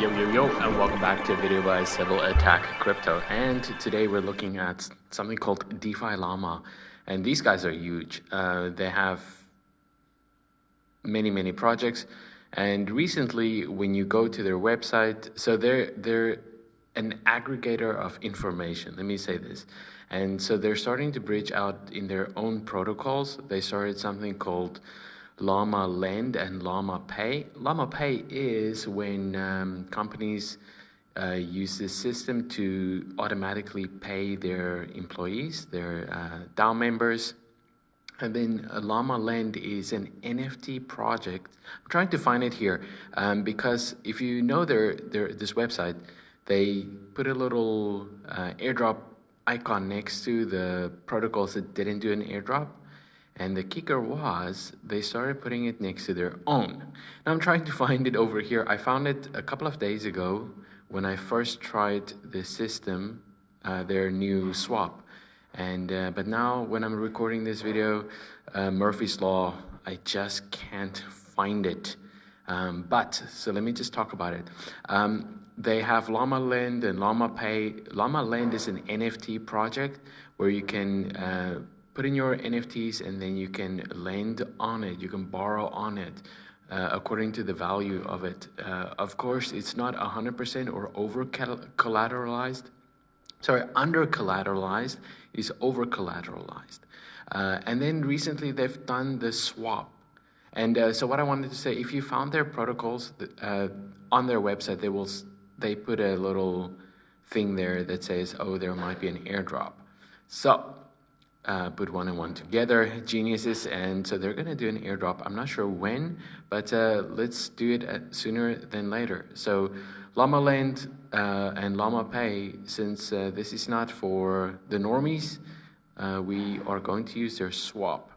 Yo, and welcome back to a video by sybilattackcrypto. And today we're looking at something called DeFi Llama. And these guys are huge. They have many projects. And recently, when you go to their website, so they're an aggregator of information. Let me say this. And so they're starting to bridge out in their own protocols. They started something called Llama Lend and Llama Pay. Llama Pay is when companies use this system to automatically pay their employees, their DAO members. And then Llama Lend is an NFT project. I'm trying to find it here because if you know this website, they put a little airdrop icon next to the protocols that didn't do an airdrop. And the kicker was they started putting it next to their own. Now I'm trying to find it over here. I found it a couple of days ago when I first tried the system, their new swap. And but now when I'm recording this video, Murphy's Law, I just can't find it. So let me just talk about it. They have Llama Lend and Llama Pay. Llama Lend is an NFT project where you can put in your NFTs and then you can lend on it. You can borrow on it according to the value of it. Of course, it's not 100% or over collateralized. Sorry, under collateralized is over collateralized. And then recently they've done the swap. And so what I wanted to say, if you found their protocols on their website, they put a little thing there that says, oh, there might be an airdrop. So put one and one together, geniuses, and so they're going to do an airdrop. I'm not sure when, but let's do it sooner than later. So Llama Lend and Llama Pay, since this is not for the normies, we are going to use their swap.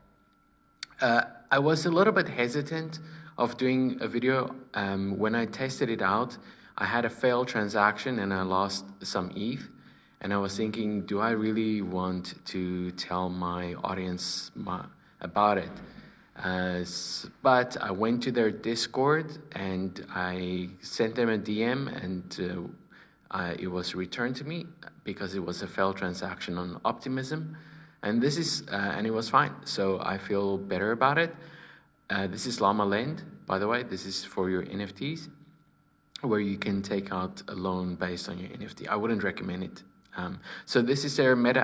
I was a little bit hesitant of doing a video. When I tested it out, I had a failed transaction and I lost some ETH. And I was thinking, do I really want to tell my audience about it? But I went to their Discord and I sent them a DM and it was returned to me because it was a failed transaction on Optimism. And and it was fine. So I feel better about it. This is Llama Lend, by the way. This is for your NFTs where you can take out a loan based on your NFT. I wouldn't recommend it. So this is their meta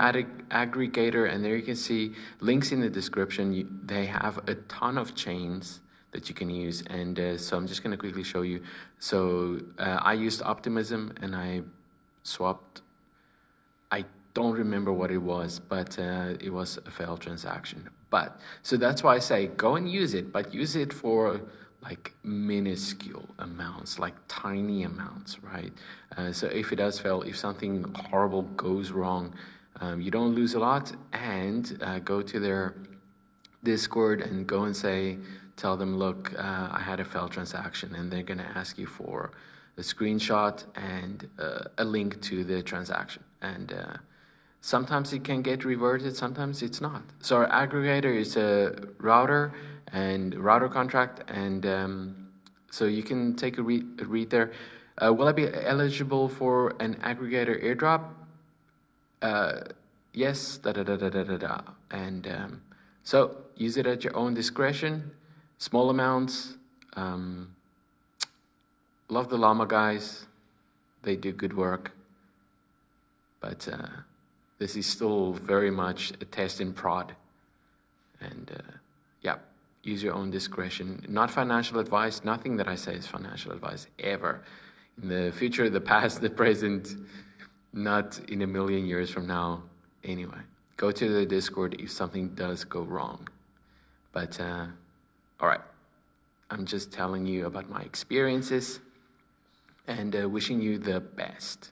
aggregator, and there you can see links in the description. They have a ton of chains that you can use, and so I'm just going to quickly show you. So I used Optimism, and I swapped. I don't remember what it was, but it was a failed transaction. So that's why I say go and use it, but use it for like minuscule amounts, like tiny amounts, right? So if it does fail, if something horrible goes wrong, you don't lose a lot, and go to their Discord and go and tell them, look, I had a failed transaction, and they're gonna ask you for a screenshot and a link to the transaction. And sometimes it can get reverted, sometimes it's not. So our aggregator is a router and router contract, and so you can take a read there. Will I be eligible for an aggregator airdrop? Yes, And so use it at your own discretion, small amounts. Love the Llama guys, they do good work, but this is still very much a test in prod, and yeah. Use your own discretion. Not financial advice. Nothing that I say is financial advice ever. In the future, the past, the present, not in a million years from now. Anyway, go to the Discord if something does go wrong. But, all right. I'm just telling you about my experiences and wishing you the best.